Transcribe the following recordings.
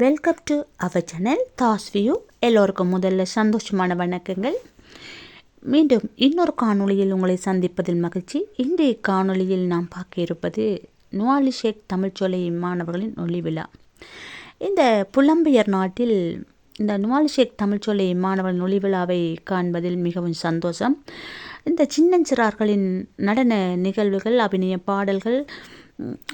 Welcome to our channel தாஸ் வியூ. எல்லோருக்கும் முதல்ல சந்தோஷமான வணக்கங்கள். மீண்டும் இன்னொரு காணொளியில் உங்களை சந்திப்பதில் மகிழ்ச்சி. இன்றைய காணொளியில் நாம் பார்க்க இருப்பது நுவாலி ஷேக் தமிழ்ச்சோலை மாணவர்களின் ஒளி விழா. இந்த புலம்பெயர் நாட்டில் இந்த நுவாலி ஷேக் தமிழ்ச்சோலை மாணவர்களின் ஒளி விழாவை காண்பதில் மிகவும் சந்தோஷம். இந்த சின்னஞ்சிறார்களின் நடன நிகழ்வுகள், அபிநய பாடல்கள்,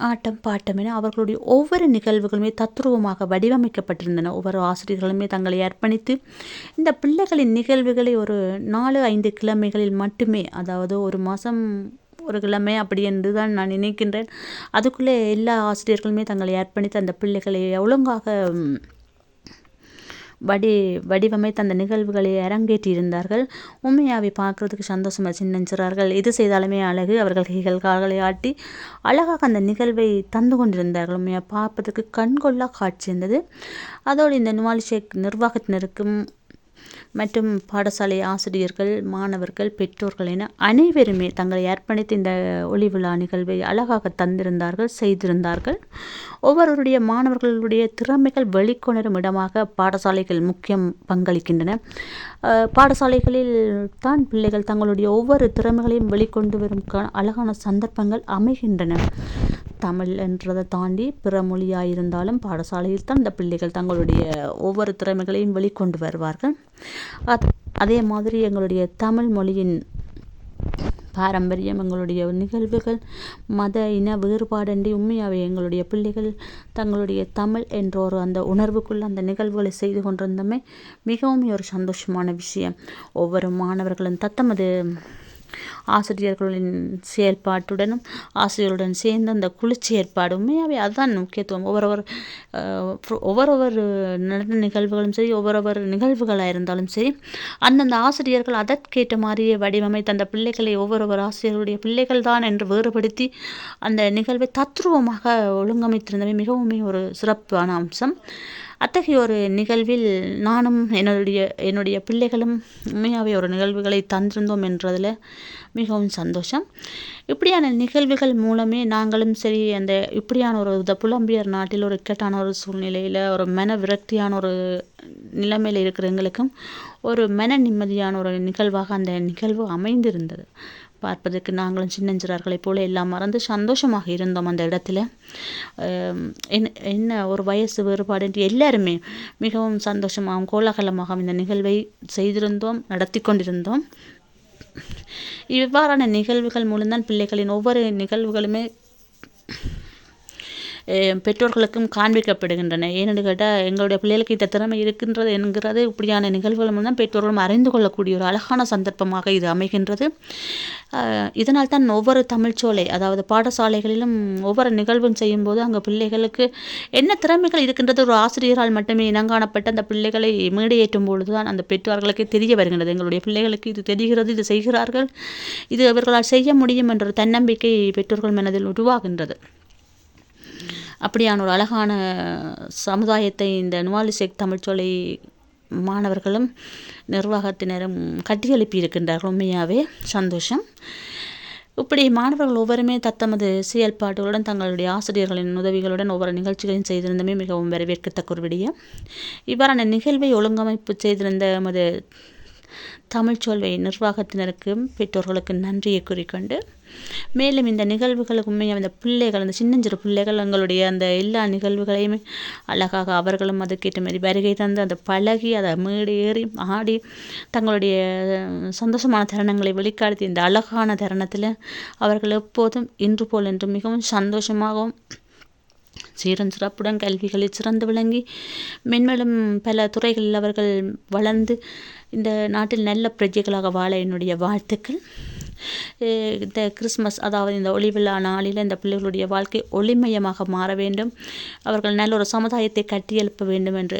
ஆட்டம் பாட்டம் என அவர்களுடைய ஒவ்வொரு நிகழ்வுகளுமே தத்ரூபமாக வடிவமைக்கப்பட்டிருந்தன. ஒவ்வொரு ஆசிரியர்களுமே தங்களை அர்ப்பணித்து இந்த பிள்ளைகளின் நிகழ்வுகளை ஒரு 4-5 கிழமைகளில் மட்டுமே, அதாவது ஒரு மாதம் ஒரு கிழமை அப்படி என்று தான் நான் நினைக்கின்றேன், அதுக்குள்ளே எல்லா ஆசிரியர்களுமே தங்களை அர்ப்பணித்து அந்த பிள்ளைகளை ஒழுங்காக வடிவமைத்து அந்த நிகழ்வுகளை அரங்கேற்றியிருந்தார்கள். உண்மையாகவே பார்க்குறதுக்கு சந்தோஷமாக சின்னஞ்சிறார்கள் எது செய்தாலுமே அழகு. அவர்கள் கைகள் கால்களை ஆட்டி அழகாக அந்த நிகழ்வை தந்து கொண்டிருந்தார்கள். உண்மையாக பார்ப்பதற்கு கண்கொள்ளா காட்சி இருந்தது. அதோடு இந்த நுவாலி ஷேக் நிர்வாகத்தினருக்கும் மற்றும் பாடசாலை ஆசிரியர்கள், மாணவர்கள், பெற்றோர்கள் என அனைவருமே தங்களை அர்ப்பணித்து இந்த ஒளி விழா நிகழ்வை அழகாக தந்திருந்தார்கள், செய்திருந்தார்கள். ஒவ்வொருவருடைய மாணவர்களுடைய திறமைகள் வெளிக்கொணரும் இடமாக பாடசாலைகள் முக்கியம் பங்களிக்கின்றன. பாடசாலைகளில் தான் பிள்ளைகள் தங்களுடைய ஒவ்வொரு திறமைகளையும் வெளிக்கொண்டு வரும் அழகான சந்தர்ப்பங்கள் அமைகின்றன. தமிழ் என்றதை தாண்டி பிற மொழியாக இருந்தாலும் பாடசாலையில் தான் இந்த பிள்ளைகள் தங்களுடைய ஒவ்வொரு திறமைகளையும் வெளிக்கொண்டு வருவார்கள். அதே மாதிரி எங்களுடைய தமிழ் மொழியின் பாரம்பரியம், எங்களுடைய நிகழ்வுகள், மத இன வேறுபாடின்றி உண்மையாகவே எங்களுடைய பிள்ளைகள் தங்களுடைய தமிழ் என்ற ஒரு அந்த உணர்வுக்குள் அந்த நிகழ்வுகளை செய்து கொண்டிருந்தமே மிகவும் ஒரு சந்தோஷமான விஷயம். ஒவ்வொரு மாணவர்களும் தத்தமது ஆசிரியர்களின் செயல்பாட்டுடனும் ஆசிரியர்களுடன் சேர்ந்து அந்த குழு செயற்பாடு உண்மையாகவே அதுதான் முக்கியத்துவம். ஒவ்வொரு நடன நிகழ்வுகளும் சரி, ஒவ்வொரு நிகழ்வுகளாக இருந்தாலும் சரி, அந்தந்த ஆசிரியர்கள் அதற்கேற்ற மாதிரியே வடிவமைத்து அந்த பிள்ளைகளை ஒவ்வொரு ஆசிரியர்களுடைய பிள்ளைகள் தான் என்று வேறுபடுத்தி அந்த நிகழ்வை தத்ரூபமாக ஒழுங்கமைத்திருந்தவை மிகவும் ஒரு சிறப்பான அம்சம். அத்தகைய ஒரு நிகழ்வில் நானும் என்னுடைய பிள்ளைகளும் உண்மையாகவே ஒரு நிகழ்வுகளை தந்திருந்தோம் என்றதில் மிகவும் சந்தோஷம். இப்படியான நிகழ்வுகள் மூலமே நாங்களும் சரி, அந்த இப்படியான ஒரு புலம்பெயர் நாட்டில் ஒரு இக்கட்டான ஒரு சூழ்நிலையில் ஒரு மன விரக்தியான ஒரு நிலைமையில் இருக்கிற எங்களுக்கும் ஒரு மன நிம்மதியான ஒரு நிகழ்வாக அந்த நிகழ்வு அமைந்திருந்தது. பார்ப்பதற்கு நாங்களும் சின்னஞ்சிறார்களைப் போல எல்லாம் மறந்து சந்தோஷமாக இருந்தோம் அந்த இடத்துல. என்ன ஒரு வயசு வேறுபாடு என்று எல்லாருமே மிகவும் சந்தோஷமாகவும் கோலாகலமாக இந்த நிகழ்வை செய்திருந்தோம், நடத்தி கொண்டிருந்தோம். இவ்வாறான நிகழ்வுகள் மூலம்தான் பிள்ளைகளின் ஒவ்வொரு நிகழ்வுகளுமே பெற்றோர்களுக்கும் காண்பிக்கப்படுகின்றன. ஏனென்று கேட்டால் எங்களுடைய பிள்ளைகளுக்கு இந்த திறமை இருக்கின்றது என்கிறது இப்படியான நிகழ்வுகள் மூலம் பெற்றோர்களும் அறிந்து கொள்ளக்கூடிய ஒரு அழகான சந்தர்ப்பமாக இது அமைகின்றது. இதனால் தான் ஒவ்வொரு தமிழ்ச்சோலை, அதாவது பாடசாலைகளிலும் ஒவ்வொரு நிகழ்வும் செய்யும்போது அங்கே பிள்ளைகளுக்கு என்ன திறமைகள் இருக்கின்றது ஒரு ஆசிரியரால் மட்டுமே இனங்காணப்பட்டு அந்த பிள்ளைகளை மேடையேற்றும் பொழுது தான் அந்த பெற்றோர்களுக்கு தெரிய வருகின்றது. எங்களுடைய பிள்ளைகளுக்கு இது தெரிகிறது, இது செய்கிறார்கள், இது அவர்களால் செய்ய முடியும் என்ற தன்னம்பிக்கை பெற்றோர்கள் மனதில் உருவாகின்றது. அப்படியான ஒரு அழகான சமுதாயத்தை இந்த நுவாலி ஷேக் தமிழ்ச்சோலை மாணவர்களும் நிர்வாகத்தினரும் கட்டியெழுப்பி இருக்கின்றார்கள். உண்மையாகவே சந்தோஷம். இப்படி மாணவர்கள் ஒவ்வொருமே தத்தமது செயல்பாடுகளுடன் தங்களுடைய ஆசிரியர்களின் உதவிகளுடன் ஒவ்வொரு நிகழ்ச்சிகளையும் செய்திருந்தமே மிகவும் வரவேற்கத்தக்க ஒரு விடயம். இவ்வாறான நிகழ்வை ஒழுங்கமைப்பு செய்திருந்த எமது தமிழ்ச்சோலை நிர்வாகத்தினருக்கும் பெற்றோர்களுக்கு நன்றியை கூறிக்கொண்டு, மேலும் இந்த நிகழ்வுகளுக்கு உண்மையாக இந்த பிள்ளைகள், அந்த சின்னஞ்சிறு பிள்ளைகள் எங்களுடைய அந்த எல்லா நிகழ்வுகளையுமே அழகாக அவர்களும் அதுக்கேற்ற மாதிரி வருகை தந்து அந்த பழகி அதை மேடேறி ஆடி தங்களுடைய சந்தோஷமான தருணங்களை வெளிக்காட்டி இந்த அழகான தருணத்தில் அவர்கள் எப்போதும் இன்று போல் என்று மிகவும் சந்தோஷமாகவும் சீரன் சிறப்புடன் கல்விகளில் சிறந்து விளங்கி மென்மேலும் பல துறைகளில் அவர்கள் வளர்ந்து இந்த நாட்டில் நல்ல பிரஜைகளாக வாழ என்னுடைய வாழ்த்துக்கள். இந்த கிறிஸ்மஸ், அதாவது இந்த ஒளி விழா நாளில் இந்த பிள்ளைகளுடைய வாழ்க்கை ஒளிமயமாக மாற வேண்டும், அவர்கள் நல்ல ஒரு சமுதாயத்தை கட்டியெழுப்ப வேண்டும் என்று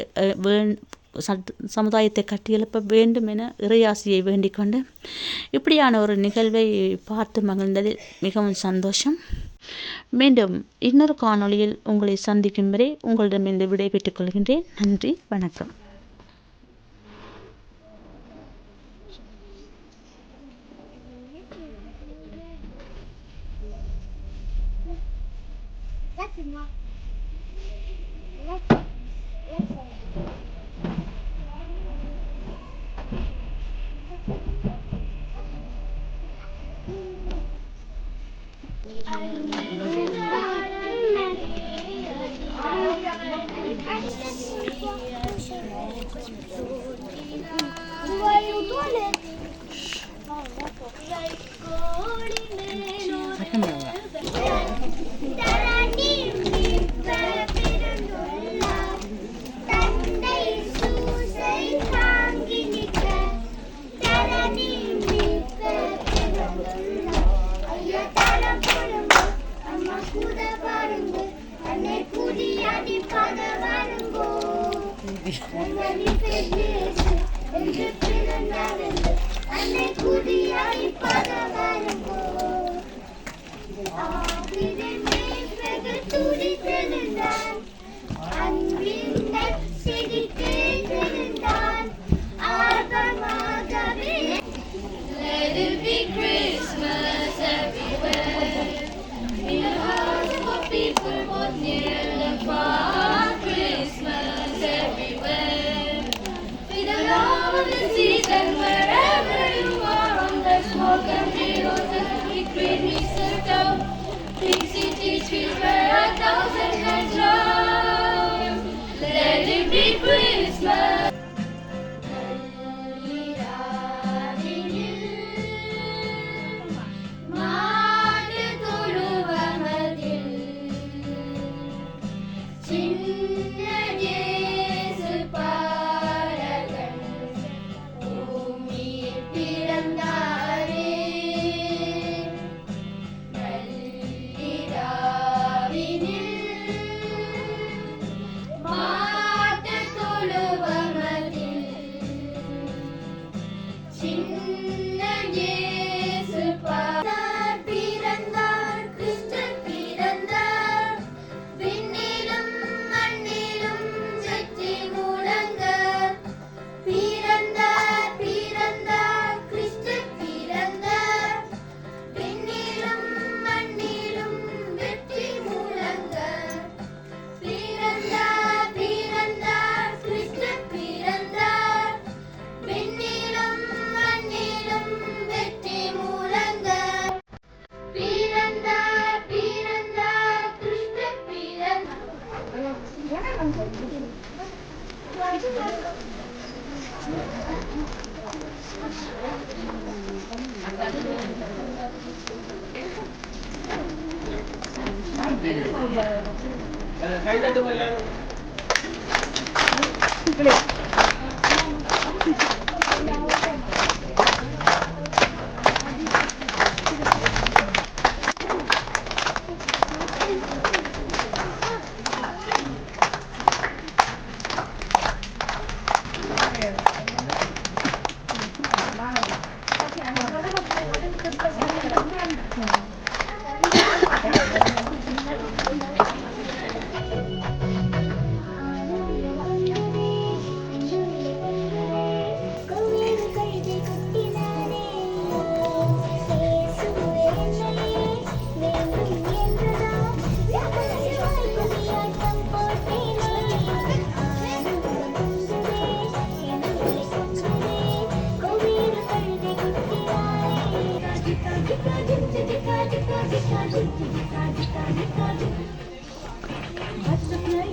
சமுதாயத்தை கட்டியெழுப்ப வேண்டும் என இறையாசியை வேண்டிக் கொண்டு இப்படியான ஒரு நிகழ்வை பார்த்து மகிழ்ந்ததில் மிகவும் சந்தோஷம். மீண்டும் இன்னொரு காணொளியில் உங்களை சந்திக்கும் வரை உங்களிடமிருந்து விடைபெற்றுக் கொள்கின்றேன். நன்றி, வணக்கம். That's enough. Let's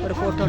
ஒரு ஃபோட்டோ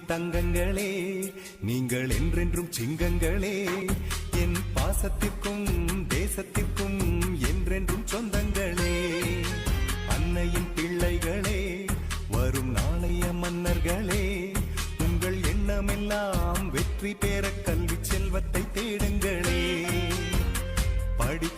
தங்கங்களே, நீங்கள் என்றென்றும் சிங்கங்களே, என் பாசத்திற்கும் தேசத்திற்கும் என்றென்றும் சொந்தங்களே. அன்னையின் பிள்ளைகளே, வரும் நாளைய மன்னர்களே, உங்கள் எண்ணமெல்லாம் வெற்றி பெற கல்வி செல்வத்தை தேடுங்களே. படிச்ச